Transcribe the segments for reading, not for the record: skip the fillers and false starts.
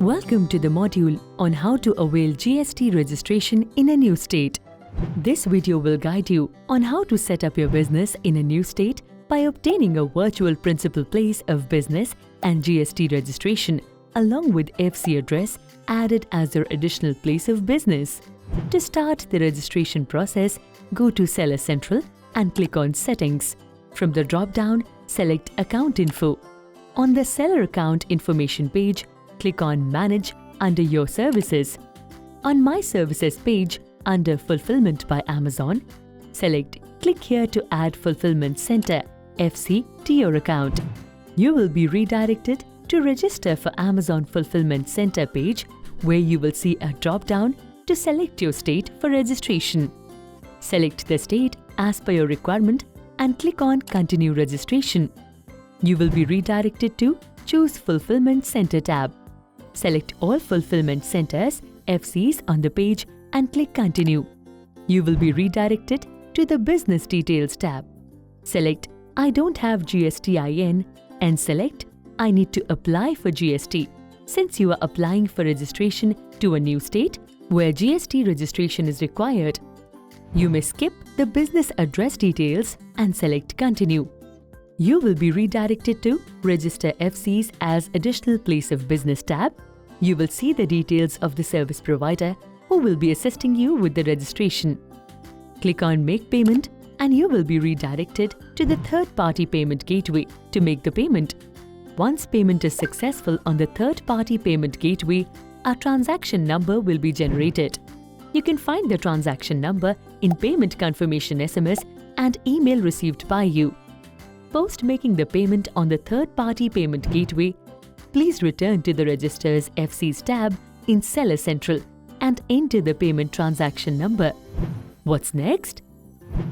Welcome to the module on how to avail GST registration in a new state. This video will guide you on how to set up your business in a new state by obtaining a virtual principal place of business and GST registration along with FC address added as your additional place of business. To start the registration process, go to Seller Central and click on Settings. From the drop-down, select Account Info. On the Seller Account Information page, click on Manage under Your Services. On My Services page, under Fulfillment by Amazon, select Click here to add Fulfillment Center FC to your account. You will be redirected to Register for Amazon Fulfillment Center page, where you will see a drop-down to select your state for registration. Select the state as per your requirement and click on Continue Registration. You will be redirected to Choose Fulfillment Center tab. Select all Fulfillment Centers FCs on the page and click Continue. You will be redirected to the Business Details tab. Select I don't have GSTIN and select I need to apply for GST, since you are applying for registration to a new state where GST registration is required. You may skip the business address details and select Continue. You will be redirected to Register FCs as Additional Place of Business tab. You will see the details of the service provider who will be assisting you with the registration. Click on Make Payment and you will be redirected to the third-party payment gateway to make the payment. Once payment is successful on the third-party payment gateway, a transaction number will be generated. You can find the transaction number in Payment Confirmation SMS and email received by you. Post making the payment on the third-party payment gateway, please return to the Registers FCs tab in Seller Central and enter the payment transaction number. What's next?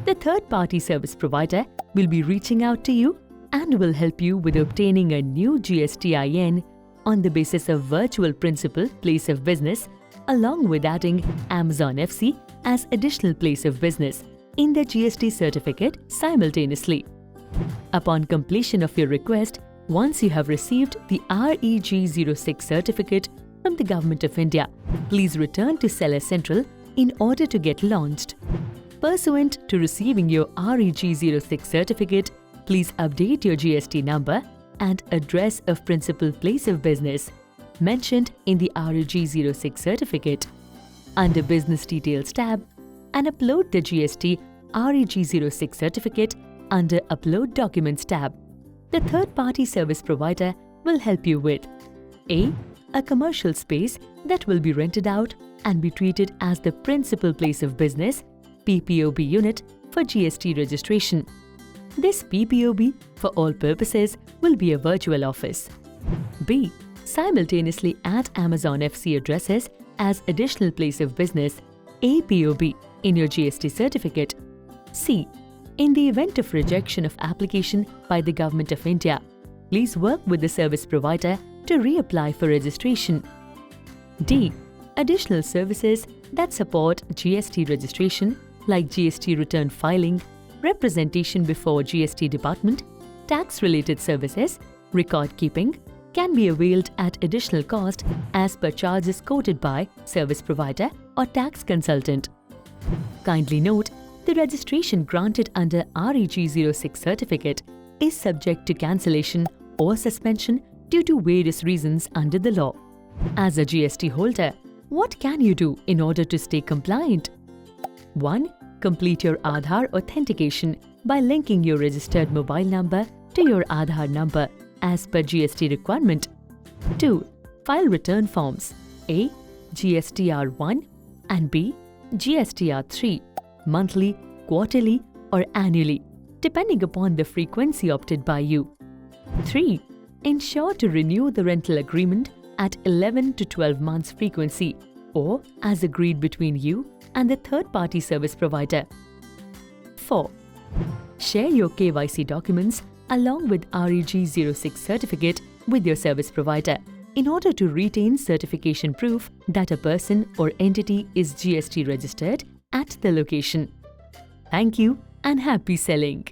The third-party service provider will be reaching out to you and will help you with obtaining a new GSTIN on the basis of virtual principal place of business, along with adding Amazon FC as additional place of business in the GST certificate simultaneously. Upon completion of your request, once you have received the REG06 certificate from the Government of India, please return to Seller Central in order to get launched. Pursuant to receiving your REG06 certificate, please update your GST number and address of principal place of business mentioned in the REG06 certificate under Business Details tab and upload the GST REG06 certificate under Upload Documents tab. The third-party service provider will help you with A commercial space that will be rented out and be treated as the principal place of business PPOB unit for GST registration. This PPOB, for all purposes, will be a virtual office. B. Simultaneously add Amazon FC addresses as additional place of business APOB in your GST certificate. C. In the event of rejection of application by the Government of India, please work with the service provider to reapply for registration. D. Additional services that support GST registration like GST return filing, representation before GST department, tax-related services, record keeping can be availed at additional cost as per charges quoted by service provider or tax consultant. Kindly note, the registration granted under REG06 certificate is subject to cancellation or suspension due to various reasons under the law. As a GST holder, what can you do in order to stay compliant? 1. Complete your Aadhaar authentication by linking your registered mobile number to your Aadhaar number as per GST requirement. 2. File return forms A. GSTR1 and B. GSTR3 monthly, quarterly or annually, depending upon the frequency opted by you. 3. Ensure to renew the rental agreement at 11 to 12 months frequency or as agreed between you and the third-party service provider. 4. Share your KYC documents along with REG06 certificate with your service provider in order to retain certification proof that a person or entity is GST registered at the location. Thank you and happy selling!